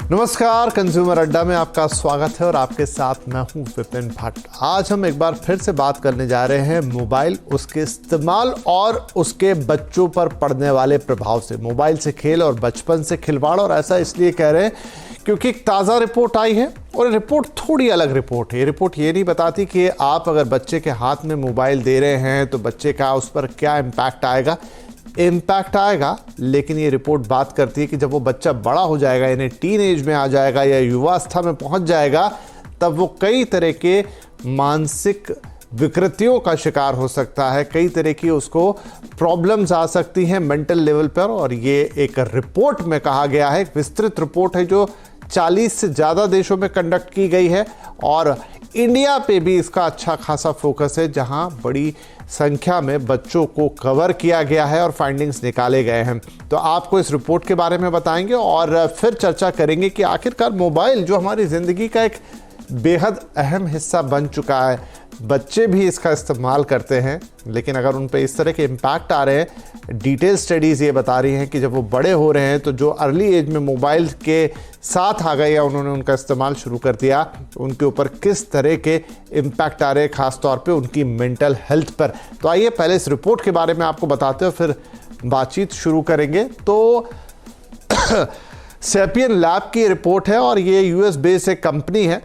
नमस्कार, कंज्यूमर अड्डा में आपका स्वागत है और आपके साथ मैं हूं विपिन भट्ट। आज हम एक बार फिर से बात करने जा रहे हैं मोबाइल, उसके इस्तेमाल और उसके बच्चों पर पड़ने वाले प्रभाव से। मोबाइल से खेल और बचपन से खिलवाड़, और ऐसा इसलिए कह रहे हैं क्योंकि एक ताज़ा रिपोर्ट आई है और रिपोर्ट थोड़ी अलग रिपोर्ट है। ये रिपोर्ट ये नहीं बताती कि आप अगर बच्चे के हाथ में मोबाइल दे रहे हैं तो बच्चे का उस पर क्या इम्पैक्ट आएगा, लेकिन ये रिपोर्ट बात करती है कि जब वो बच्चा बड़ा हो जाएगा, यानी टीन एज में आ जाएगा या युवावस्था में पहुंच जाएगा, तब वो कई तरह के मानसिक विकृतियों का शिकार हो सकता है। कई तरह की उसको प्रॉब्लम्स आ सकती हैं मेंटल लेवल पर। और ये एक रिपोर्ट में कहा गया है, एक विस्तृत रिपोर्ट है जो 40 से ज़्यादा देशों में कंडक्ट की गई है और इंडिया पे भी इसका अच्छा खासा फोकस है, जहां बड़ी संख्या में बच्चों को कवर किया गया है और फाइंडिंग्स निकाले गए हैं। तो आपको इस रिपोर्ट के बारे में बताएंगे और फिर चर्चा करेंगे कि आखिरकार मोबाइल जो हमारी ज़िंदगी का एक बेहद अहम हिस्सा बन चुका है, बच्चे भी इसका इस्तेमाल करते हैं, लेकिन अगर उन पे इस तरह के इम्पैक्ट आ रहे हैं, डिटेल स्टडीज़ ये बता रही हैं कि जब वो बड़े हो रहे हैं तो जो अर्ली एज में मोबाइल के साथ आ गए या उन्होंने उनका इस्तेमाल शुरू कर दिया, तो उनके ऊपर किस तरह के इम्पैक्ट आ रहे हैं, ख़ास तौर पे उनकी मेंटल हेल्थ पर। तो आइए पहले इस रिपोर्ट के बारे में आपको बताते हैं, फिर बातचीत शुरू करेंगे। तो सैपियन लैब की रिपोर्ट है और ये यूएस बेस्ड एक कंपनी है।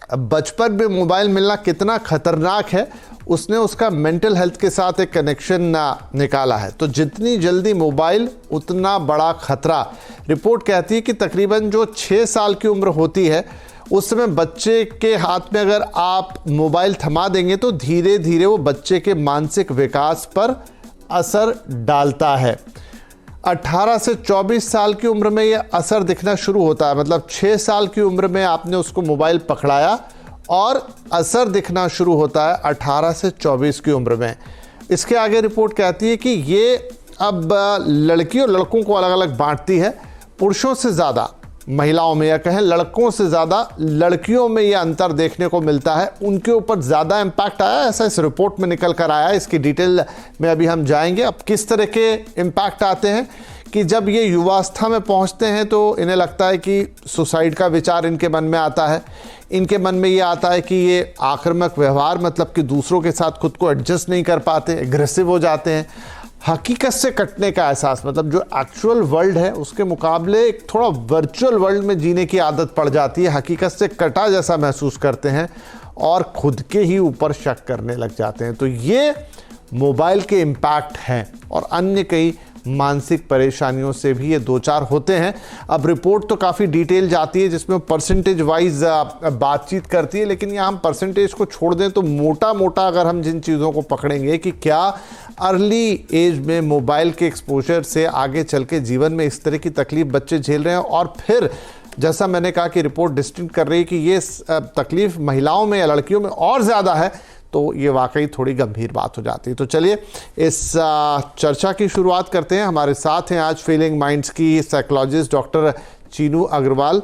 बचपन में मोबाइल मिलना कितना खतरनाक है, उसने उसका मेंटल हेल्थ के साथ एक कनेक्शन निकाला है। तो जितनी जल्दी मोबाइल उतना बड़ा खतरा। रिपोर्ट कहती है कि तकरीबन जो 6 साल की उम्र होती है, उस समय बच्चे के हाथ में अगर आप मोबाइल थमा देंगे तो धीरे धीरे वो बच्चे के मानसिक विकास पर असर डालता है। 18 से 24 साल की उम्र में यह असर दिखना शुरू होता है। मतलब 6 साल की उम्र में आपने उसको मोबाइल पकड़ाया और असर दिखना शुरू होता है 18 से 24 की उम्र में। इसके आगे रिपोर्ट कहती है कि ये अब लड़की और लड़कों को अलग अलग बांटती है। पुरुषों से ज़्यादा महिलाओं में, या कहें लड़कों से ज़्यादा लड़कियों में यह अंतर देखने को मिलता है। उनके ऊपर ज़्यादा इम्पैक्ट आया, ऐसा इस रिपोर्ट में निकल कर आया है। इसकी डिटेल में अभी हम जाएंगे। अब किस तरह के इम्पैक्ट आते हैं कि जब ये युवावस्था में पहुंचते हैं तो इन्हें लगता है कि सुसाइड का विचार इनके मन में आता है। इनके मन में ये आता है कि ये आक्रामक व्यवहार, मतलब कि दूसरों के साथ खुद को एडजस्ट नहीं कर पाते, एग्रेसिव हो जाते हैं। हकीकत से कटने का एहसास, मतलब जो एक्चुअल वर्ल्ड है उसके मुकाबले एक थोड़ा वर्चुअल वर्ल्ड में जीने की आदत पड़ जाती है। हकीकत से कटा जैसा महसूस करते हैं और खुद के ही ऊपर शक करने लग जाते हैं। तो ये मोबाइल के इम्पैक्ट हैं और अन्य कई मानसिक परेशानियों से भी ये दो चार होते हैं। अब रिपोर्ट तो काफ़ी डिटेल जाती है, जिसमें परसेंटेज वाइज बातचीत करती है, लेकिन यहाँ हम परसेंटेज को छोड़ दें तो मोटा मोटा अगर हम जिन चीज़ों को पकड़ेंगे कि क्या अर्ली एज में मोबाइल के एक्सपोजर से आगे चल के जीवन में इस तरह की तकलीफ बच्चे झेल रहे हैं, और फिर जैसा मैंने कहा कि रिपोर्ट डिस्टिंक्ट कर रही है कि ये तकलीफ महिलाओं में या लड़कियों में और ज़्यादा है, तो ये वाकई थोड़ी गंभीर बात हो जाती है। तो चलिए इस चर्चा की शुरुआत करते हैं। हमारे साथ हैं आज फीलिंग माइंड्स की साइकोलॉजिस्ट डॉक्टर चीनू अग्रवाल,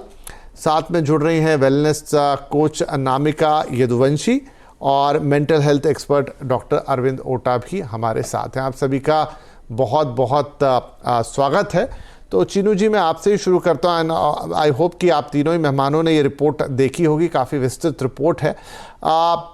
साथ में जुड़ रही हैं वेलनेस कोच अनामिका यदुवंशी और mental health expert doctor Arvind Ota भी हमारे साथ हैं। आप सभी का बहुत बहुत स्वागत है। तो चीनू जी, मैं आपसे ही शुरू करता हूँ। आई होप कि आप तीनों ही मेहमानों ने ये रिपोर्ट देखी होगी, काफ़ी विस्तृत रिपोर्ट है।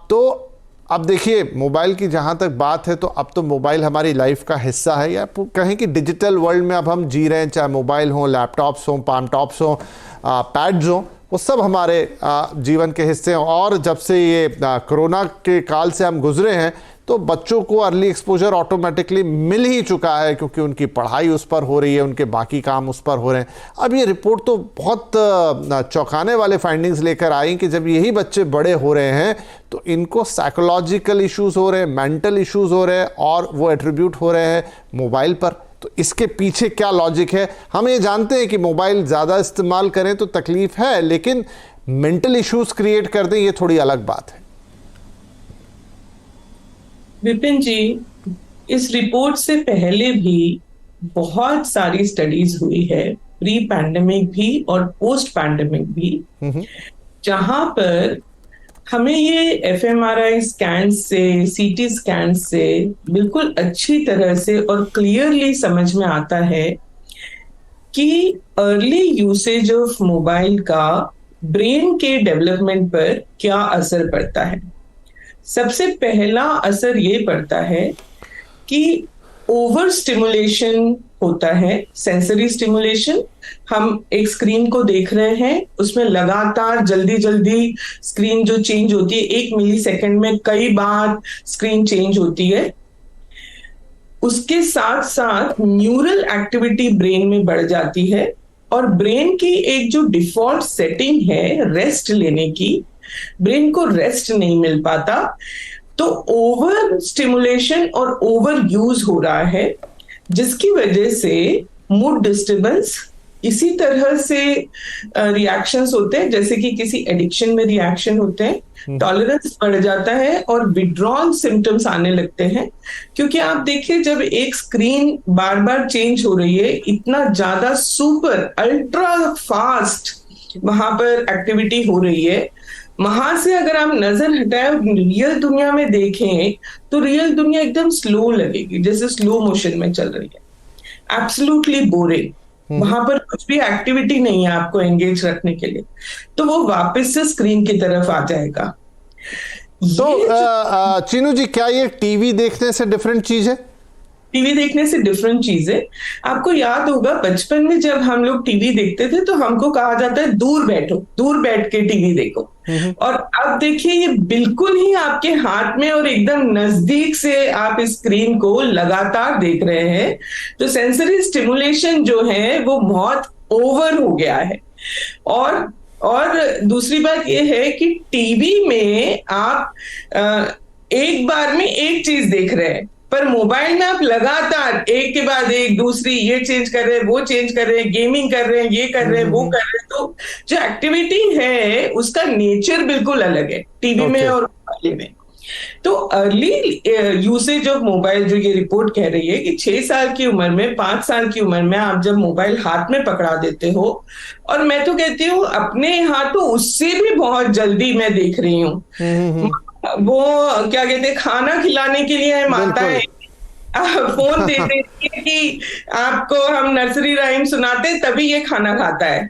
तो अब देखिए, मोबाइल की जहाँ तक बात है तो अब तो मोबाइल हमारी लाइफ का हिस्सा है, या कहें कि डिजिटल वर्ल्ड में अब हम जी रहे हैं। चाहे मोबाइल हो, लैपटॉप्स हो, पाम टॉप्स हो, पैड्स हो, वो सब हमारे जीवन के हिस्से हैं। और जब से ये कोरोना के काल से हम गुजरे हैं तो बच्चों को अर्ली एक्सपोजर ऑटोमेटिकली मिल ही चुका है, क्योंकि उनकी पढ़ाई उस पर हो रही है, उनके बाकी काम उस पर हो रहे हैं। अब ये रिपोर्ट तो बहुत चौंकाने वाले फाइंडिंग्स लेकर आई कि जब यही बच्चे बड़े हो रहे हैं तो इनको साइकोलॉजिकल इश्यूज हो रहे हैं, मेंटल इश्यूज हो रहे हैं, और वो एट्रीब्यूट हो रहे हैं मोबाइल पर। तो इसके पीछे क्या लॉजिक है? हम ये जानते हैं कि मोबाइल ज़्यादा इस्तेमाल करें तो तकलीफ है, लेकिन मेंटल इश्यूज क्रिएट कर दें, ये थोड़ी अलग बात है। विपिन जी, इस रिपोर्ट से पहले भी बहुत सारी स्टडीज हुई है, प्री पैंडेमिक भी और पोस्ट पैंडेमिक भी, जहां पर हमें ये एफएमआरआई स्कैन से, सीटी स्कैन से बिल्कुल अच्छी तरह से और क्लियरली समझ में आता है कि अर्ली यूसेज ऑफ मोबाइल का ब्रेन के डेवलपमेंट पर क्या असर पड़ता है। सबसे पहला असर ये पड़ता है कि ओवर स्टिमुलेशन होता है, सेंसरी स्टिमुलेशन। हम एक स्क्रीन को देख रहे हैं, उसमें लगातार जल्दी जल्दी स्क्रीन जो चेंज होती है, 1 मिली सेकेंड में कई बार स्क्रीन चेंज होती है। उसके साथ साथ न्यूरल एक्टिविटी ब्रेन में बढ़ जाती है और ब्रेन की एक जो डिफॉल्ट सेटिंग है रेस्ट लेने की, ब्रेन को रेस्ट नहीं मिल पाता। तो ओवर स्टिमुलेशन और ओवर यूज हो रहा है, जिसकी वजह से मूड डिस्टर्बेंस, इसी तरह से रिएक्शंस होते हैं जैसे कि किसी एडिक्शन में रिएक्शन होते हैं। टॉलरेंस बढ़ जाता है और विड्रॉल सिम्टम्स आने लगते हैं। क्योंकि आप देखिए, जब एक स्क्रीन बार बार चेंज हो रही है, इतना ज्यादा सुपर अल्ट्रा फास्ट वहां पर एक्टिविटी हो रही है, वहां से अगर आप नजर हटाए रियल दुनिया में देखें तो रियल दुनिया एकदम स्लो लगेगी, जैसे स्लो मोशन में चल रही है, एब्सोल्युटली बोरिंग। वहां पर कुछ भी एक्टिविटी नहीं है आपको एंगेज रखने के लिए, तो वो वापस से स्क्रीन की तरफ आ जाएगा। तो चीनू जी, क्या ये टीवी देखने से डिफरेंट चीज है? टीवी देखने से डिफरेंट चीज है। आपको याद होगा बचपन में जब हम लोग टीवी देखते थे तो हमको कहा जाता है दूर बैठो, दूर बैठ के टीवी देखो। और अब देखिए, ये बिल्कुल ही आपके हाथ में और एकदम नजदीक से आप इस स्क्रीन को लगातार देख रहे हैं। तो सेंसरी स्टिमुलेशन जो है वो बहुत ओवर हो गया है। और दूसरी बात यह है कि टीवी में आप एक बार में एक चीज देख रहे हैं, पर मोबाइल में आप लगातार एक के बाद एक दूसरी, ये चेंज कर रहे हैं, वो चेंज कर रहे हैं, गेमिंग कर रहे हैं, ये कर रहे हैं, वो कर रहे हैं। तो जो एक्टिविटी है उसका नेचर बिल्कुल अलग है टीवी में और मोबाइल में। तो अर्ली यूसेज ऑफ मोबाइल, जो ये रिपोर्ट कह रही है कि 6 साल की उम्र में, 5 साल की उम्र में आप जब मोबाइल हाथ में पकड़ा देते हो, और मैं तो कहती हूँ अपने यहाँ तो उससे भी बहुत जल्दी मैं देख रही हूँ, वो क्या कहते हैं, खाना खिलाने के लिए माताएं फोन दे देती है कि आपको हम नर्सरी राइम सुनाते तभी ये खाना खाता है,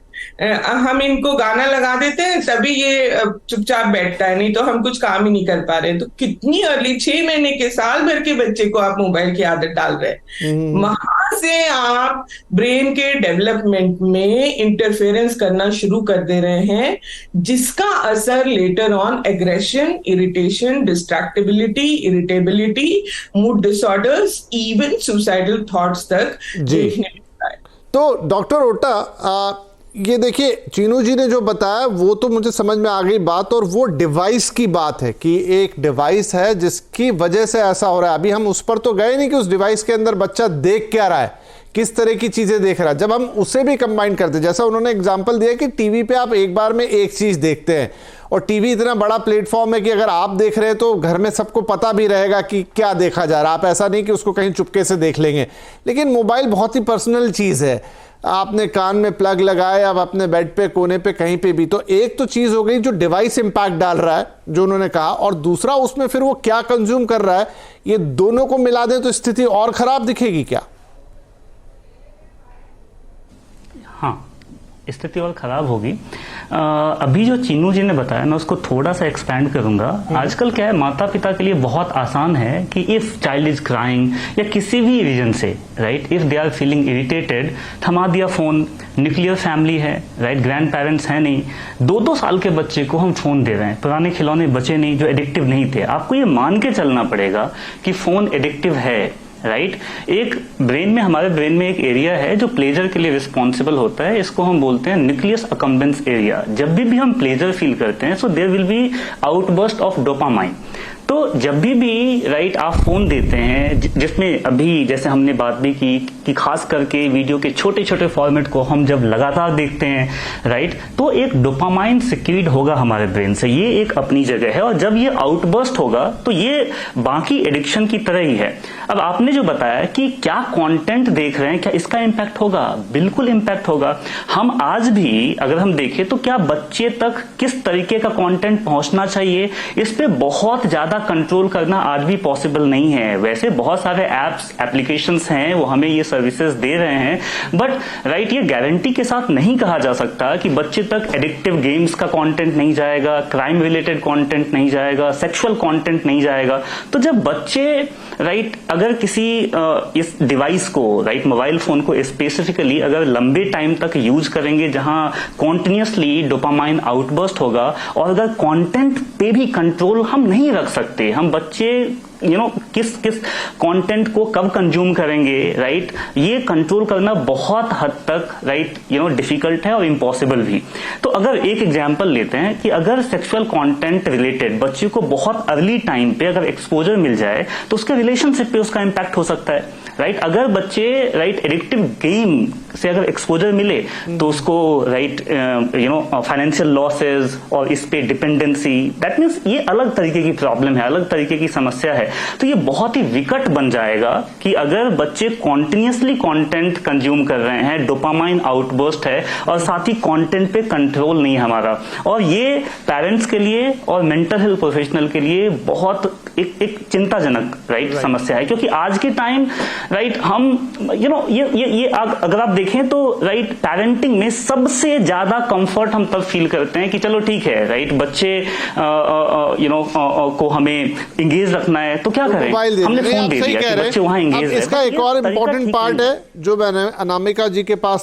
हम इनको गाना लगा देते हैं तभी ये चुपचाप बैठता है, नहीं तो हम कुछ काम ही नहीं कर पा रहे। तो कितनी अर्ली, 6 महीने के, साल भर के बच्चे को आप मोबाइल की आदत डाल रहे हैं। वहां से आप ब्रेन के डेवलपमेंट में इंटरफेरेंस करना शुरू कर दे रहे हैं, जिसका असर later on aggression, irritation, distractibility, irritability, mood disorders, even suicidal thoughts तक देखने मिलता है। तो डॉक्टर ओटा, ये देखिए चीनू जी ने जो बताया वो तो मुझे समझ में आ गई बात, और वो डिवाइस की बात है कि एक डिवाइस है जिसकी वजह से ऐसा हो रहा है। अभी हम उस पर तो गए नहीं कि उस डिवाइस के अंदर बच्चा देख क्या रहा है, किस तरह की चीजें देख रहा है। जब हम उसे भी कंबाइन करते, जैसा उन्होंने एग्जांपल दिया कि टीवी पे आप एक बार में एक चीज देखते हैं, और टीवी इतना बड़ा प्लेटफॉर्म है कि अगर आप देख रहे हैं तो घर में सबको पता भी रहेगा कि क्या देखा जा रहा है। आप ऐसा नहीं कि उसको कहीं चुपके से देख लेंगे। लेकिन मोबाइल बहुत ही पर्सनल चीज है, आपने कान में प्लग लगाए, आप अपने बेड पे, कोने पे, कहीं पे भी। तो एक तो चीज हो गई जो डिवाइस इंपैक्ट डाल रहा है, जो उन्होंने कहा, और दूसरा उसमें फिर वो क्या कंज्यूम कर रहा है। ये दोनों को मिला दें तो स्थिति और खराब दिखेगी क्या? हाँ, स्थिति और खराब होगी। अभी जो चीनू जी ने बताया, मैं उसको थोड़ा सा एक्सपैंड करूंगा। आजकल क्या है, माता पिता के लिए बहुत आसान है कि इफ चाइल्ड इज क्राइंग या किसी भी रीजन से, right, if they are feeling irritated, थमा दिया फोन। न्यूक्लियर फैमिली है, राइट, ग्रैंड पेरेंट्स है नहीं, 2-2 साल के बच्चे को हम फोन दे रहे हैं। पुराने खिलौने बचे नहीं जो एडिक्टिव नहीं थे। आपको ये मान के चलना पड़ेगा कि फोन एडिक्टिव है, राइट। एक ब्रेन में, हमारे ब्रेन में एक एरिया है जो प्लेजर के लिए रिस्पॉन्सिबल होता है। इसको हम बोलते हैं न्यूक्लियस अकम्बेंस एरिया। जब भी हम प्लेजर फील करते हैं, so there will be outburst of dopamine. तो जब भी राइट आप फोन देते हैं, जिसमें अभी जैसे हमने बात भी की कि खास करके वीडियो के छोटे छोटे फॉर्मेट को हम जब लगातार देखते हैं, राइट, तो एक डोपामाइन सिक्रीट होगा हमारे ब्रेन से। ये एक अपनी जगह है, और जब ये आउटबर्स्ट होगा तो ये बाकी एडिक्शन की तरह ही है। अब आपने जो बताया कि क्या कंटेंट देख रहे हैं, क्या इसका इंपैक्ट होगा? बिल्कुल इंपैक्ट होगा। हम आज भी अगर हम देखें तो क्या बच्चे तक किस तरीके का कंटेंट पहुंचना चाहिए, इस पे बहुत ज्यादा कंट्रोल करना आज भी पॉसिबल नहीं है। वैसे बहुत सारे एप्स एप्लीकेशंस हैं वो हमें ये सर्विसेज दे रहे हैं, बट राइट ये गारंटी के साथ नहीं कहा जा सकता कि बच्चे तक एडिक्टिव गेम्स का कंटेंट नहीं जाएगा, क्राइम रिलेटेड कंटेंट नहीं जाएगा, सेक्सुअल कंटेंट नहीं जाएगा। तो जब बच्चे राइट अगर किसी इस डिवाइस को राइट मोबाइल फोन को स्पेसिफिकली अगर लंबे टाइम तक यूज करेंगे जहां कॉन्टिन्यूसली डोपामाइन आउटबर्स्ट होगा, और अगर कंटेंट पे भी कंट्रोल हम नहीं रख सकते, हम बच्चे किस कंटेंट को कब कंज्यूम करेंगे राइट, ये कंट्रोल करना बहुत हद तक राइट डिफिकल्ट है और इम्पॉसिबल भी। तो अगर एक एग्जांपल लेते हैं कि अगर सेक्सुअल कंटेंट रिलेटेड बच्चे को बहुत अर्ली टाइम पे अगर एक्सपोजर मिल जाए तो उसके रिलेशनशिप पे उसका इम्पैक्ट हो सकता है राइट। अगर बच्चे राइट एडिक्टिव गेम से अगर एक्सपोजर मिले तो उसको राइट फाइनेंशियल लॉसेस और इस पे डिपेंडेंसी, दैट मीन्स ये अलग तरीके की प्रॉब्लम है, अलग तरीके की समस्या है। तो ये बहुत ही विकट बन जाएगा कि अगर बच्चे कॉन्टिन्यूसली कंटेंट कंज्यूम कर रहे हैं, डोपामाइन आउटबर्स्ट है और साथ ही कंटेंट पे कंट्रोल नहीं हमारा, और ये पेरेंट्स के लिए और मेंटल हेल्थ प्रोफेशनल के लिए बहुत एक चिंताजनक राइट समस्या है। क्योंकि आज के टाइम राइट हम ये अगर आप देखें तो राइट पेरेंटिंग में सबसे ज्यादा कंफर्ट हम तब फील करते हैं कि चलो ठीक है राइट बच्चे को हमें एंगेज रखना है तो क्या करें, हमने फोन दे दिया कि बच्चे वहां एंगेज है। इसका एक और इम्पोर्टेंट पार्ट है जो मैंने अनामिका जी के पास